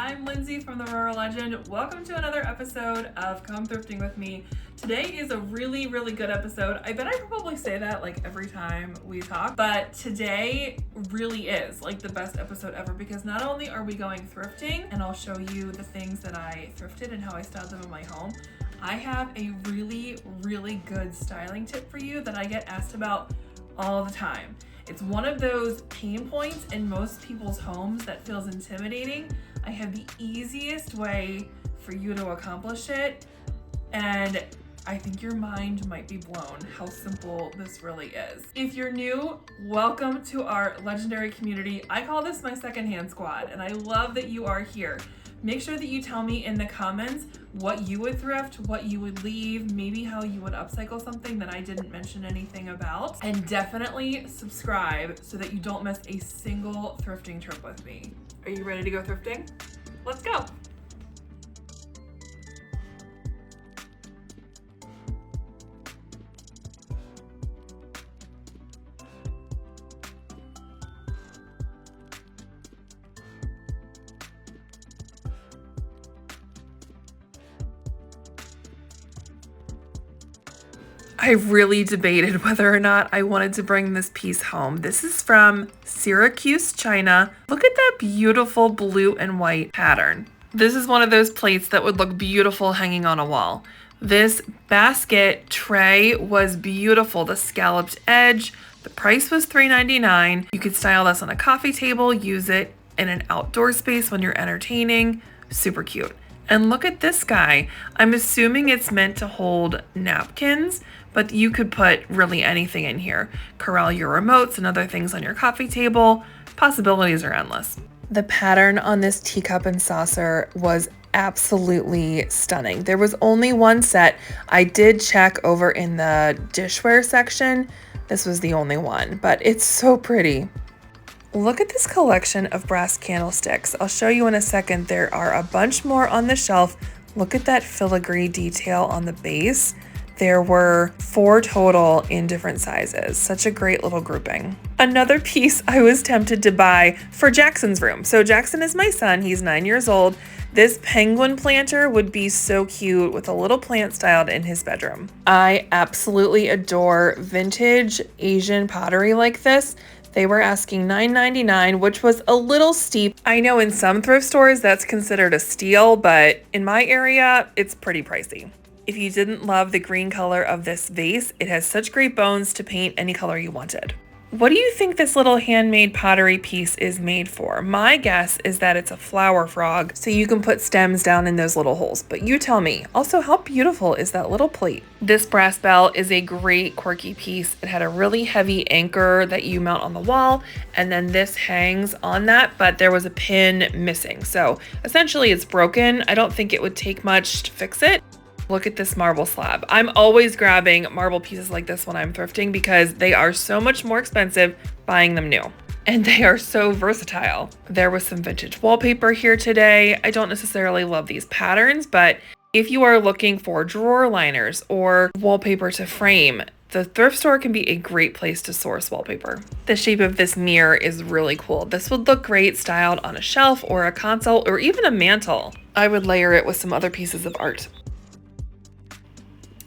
I'm Lindsay from The Rural Legend. Welcome to another episode of Come Thrifting with me. Today is a really good episode. I bet I probably say that like every time we talk, but today really is like the best episode ever because not only are we going thrifting, and I'll show you the things that I thrifted and how I styled them in my home, I have a really good styling tip for you that I get asked about all the time. It's one of those pain points in most people's homes that feels intimidating. I have the easiest way for you to accomplish it, and I think your mind might be blown how simple this really is. If you're new, welcome to our legendary community. I call this my secondhand squad, and I love that you are here. Make sure that you tell me in the comments what you would thrift, what you would leave, maybe how you would upcycle something that I didn't mention anything about. And definitely subscribe so that you don't miss a single thrifting trip with me. Are you ready to go thrifting? Let's go. I really debated whether or not I wanted to bring this piece home. This is from Syracuse, China. Look at that beautiful blue and white pattern. This is one of those plates that would look beautiful hanging on a wall. This basket tray was beautiful. The scalloped edge, the price was $3.99. You could style this on a coffee table, use it in an outdoor space when you're entertaining. Super cute. And look at this guy. I'm assuming it's meant to hold napkins, but you could put really anything in here. Corral your remotes and other things on your coffee table. Possibilities are endless. The pattern on this teacup and saucer was absolutely stunning. There was only one set. I did check over in the dishware section. This was the only one, but it's so pretty. Look at this collection of brass candlesticks. I'll show you in a second. There are a bunch more on the shelf. Look at that filigree detail on the base. There were 4 total in different sizes. Such a great little grouping. Another piece I was tempted to buy for Jackson's room. So Jackson is my son. He's 9 years old. This penguin planter would be so cute with a little plant styled in his bedroom. I absolutely adore vintage Asian pottery like this. They were asking $9.99, which was a little steep. I know in some thrift stores that's considered a steal, but in my area, it's pretty pricey. If you didn't love the green color of this vase, it has such great bones to paint any color you wanted. What do you think this little handmade pottery piece is made for? My guess is that it's a flower frog, so you can put stems down in those little holes, but you tell me. Also, how beautiful is that little plate? This brass bell is a great quirky piece. It had a really heavy anchor that you mount on the wall, and then this hangs on that, but there was a pin missing. So essentially it's broken. I don't think it would take much to fix it. Look at this marble slab. I'm always grabbing marble pieces like this when I'm thrifting because they are so much more expensive buying them new. And they are so versatile. There was some vintage wallpaper here today. I don't necessarily love these patterns, but if you are looking for drawer liners or wallpaper to frame, the thrift store can be a great place to source wallpaper. The shape of this mirror is really cool. This would look great styled on a shelf or a console or even a mantle. I would layer it with some other pieces of art.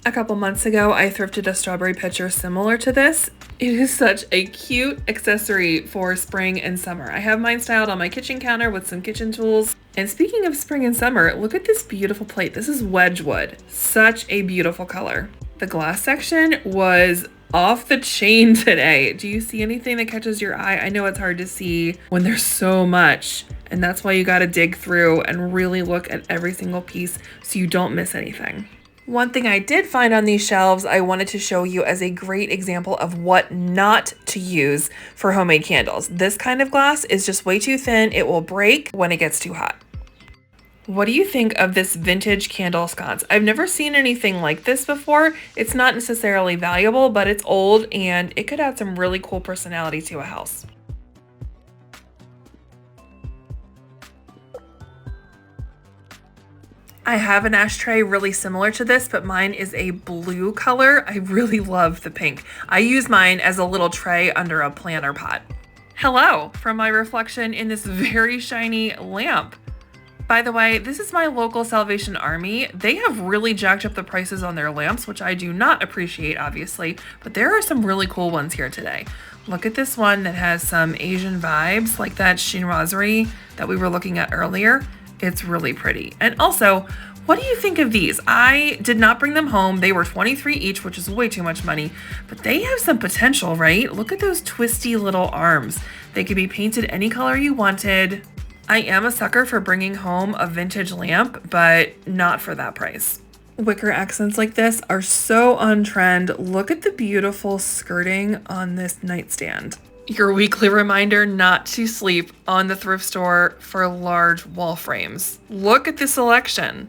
A couple months ago, I thrifted a strawberry pitcher similar to this. It is such a cute accessory for spring and summer. I have mine styled on my kitchen counter with some kitchen tools. And speaking of spring and summer, look at this beautiful plate. This is Wedgwood. Such a beautiful color. The glass section was off the chain today. Do you see anything that catches your eye? I know it's hard to see when there's so much, and that's why you gotta dig through and really look at every single piece so you don't miss anything. One thing I did find on these shelves I wanted to show you as a great example of what not to use for homemade candles. This kind of glass is just way too thin. It will break when it gets too hot. What do you think of this vintage candle sconce? I've never seen anything like this before. It's not necessarily valuable, but it's old and it could add some really cool personality to a house. I have an ashtray really similar to this, but mine is a blue color. I really love the pink. I use mine as a little tray under a planter pot. Hello from my reflection in this very shiny lamp. By the way, this is my local Salvation Army. They have really jacked up the prices on their lamps, which I do not appreciate, obviously, but there are some really cool ones here today. Look at this one that has some Asian vibes, like that chinoiserie that we were looking at earlier. It's really pretty. And also, what do you think of these? I did not bring them home. They were $23 each, which is way too much money, but they have some potential, right? Look at those twisty little arms. They could be painted any color you wanted. I am a sucker for bringing home a vintage lamp, but not for that price. Wicker accents like this are so on trend. Look at the beautiful skirting on this nightstand. Your weekly reminder not to sleep on the thrift store for large wall frames. Look at the selection.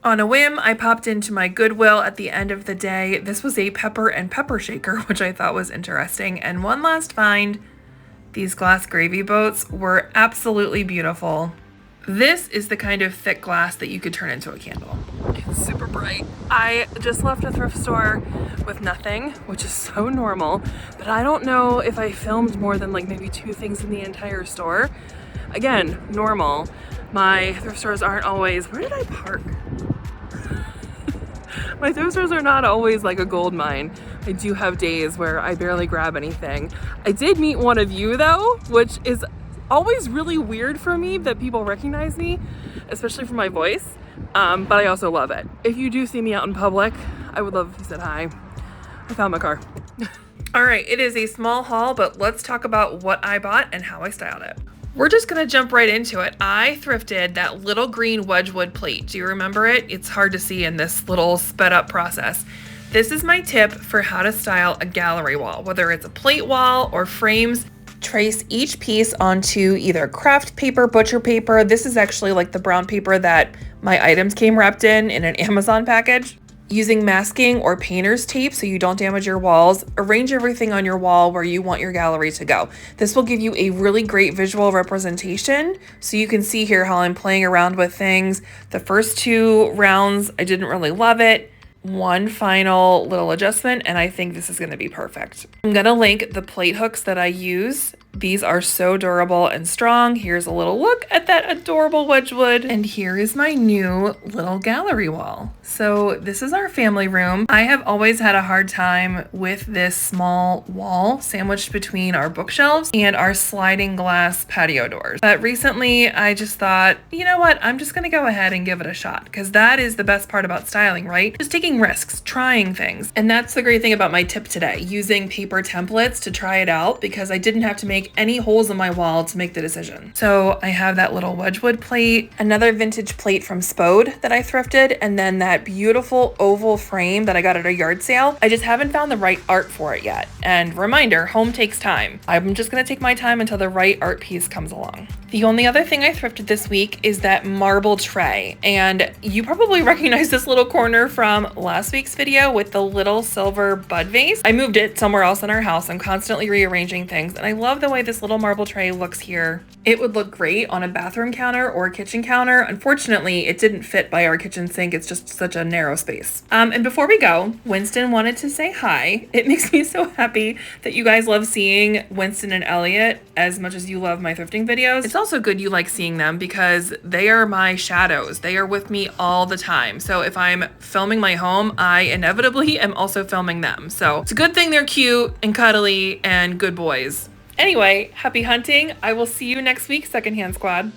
On a whim, I popped into my Goodwill at the end of the day. This was a pepper and pepper shaker, which I thought was interesting. And one last find, these glass gravy boats were absolutely beautiful. This is the kind of thick glass that you could turn into a candle. It's super bright. I just left a thrift store with nothing, which is so normal, but I don't know if I filmed more than like maybe 2 things in the entire store. Again, normal. My thrift stores aren't always, where did I park? My thrift stores are not always like a gold mine. I do have days where I barely grab anything. I did meet one of you though, which is always really weird for me that people recognize me, especially for my voice, but I also love it. If you do see me out in public, I would love if you said hi. I found my car. All right, it is a small haul, but let's talk about what I bought and how I styled it. We're just gonna jump right into it. I thrifted that little green Wedgwood plate. Do you remember it? It's hard to see in this little sped up process. This is my tip for how to style a gallery wall, whether it's a plate wall or frames. Trace each piece onto either craft paper, butcher paper. This is actually like the brown paper that my items came wrapped in an Amazon package. Using masking or painter's tape so you don't damage your walls, arrange everything on your wall where you want your gallery to go. This will give you a really great visual representation. So you can see here how I'm playing around with things. The first 2 rounds, I didn't really love it. One final little adjustment, and I think this is going to be perfect. I'm going to link the plate hooks that I use. These are so durable and strong. Here's a little look at that adorable Wedgwood. And here is my new little gallery wall. So this is our family room. I have always had a hard time with this small wall sandwiched between our bookshelves and our sliding glass patio doors. But recently I just thought, you know what? I'm just going to go ahead and give it a shot, because that is the best part about styling, right? Just taking risks, trying things. And that's the great thing about my tip today, using paper templates to try it out, because I didn't have to make any holes in my wall to make the decision. So I have that little Wedgwood plate, another vintage plate from Spode that I thrifted, and then that beautiful oval frame that I got at a yard sale. I just haven't found the right art for it yet. And reminder, home takes time. I'm just gonna take my time until the right art piece comes along. The only other thing I thrifted this week is that marble tray. And you probably recognize this little corner from last week's video with the little silver bud vase. I moved it somewhere else in our house. I'm constantly rearranging things, and I love the way this little marble tray looks here. It would look great on a bathroom counter or a kitchen counter. Unfortunately, it didn't fit by our kitchen sink. It's just such a narrow space. And before we go, Winston wanted to say hi. It makes me so happy that you guys love seeing Winston and Elliot as much as you love my thrifting videos. It's also good you like seeing them, because they are my shadows. They are with me all the time. So if I'm filming my home, I inevitably am also filming them. So it's a good thing they're cute and cuddly and good boys. Anyway, happy hunting. I will see you next week, Secondhand Squad.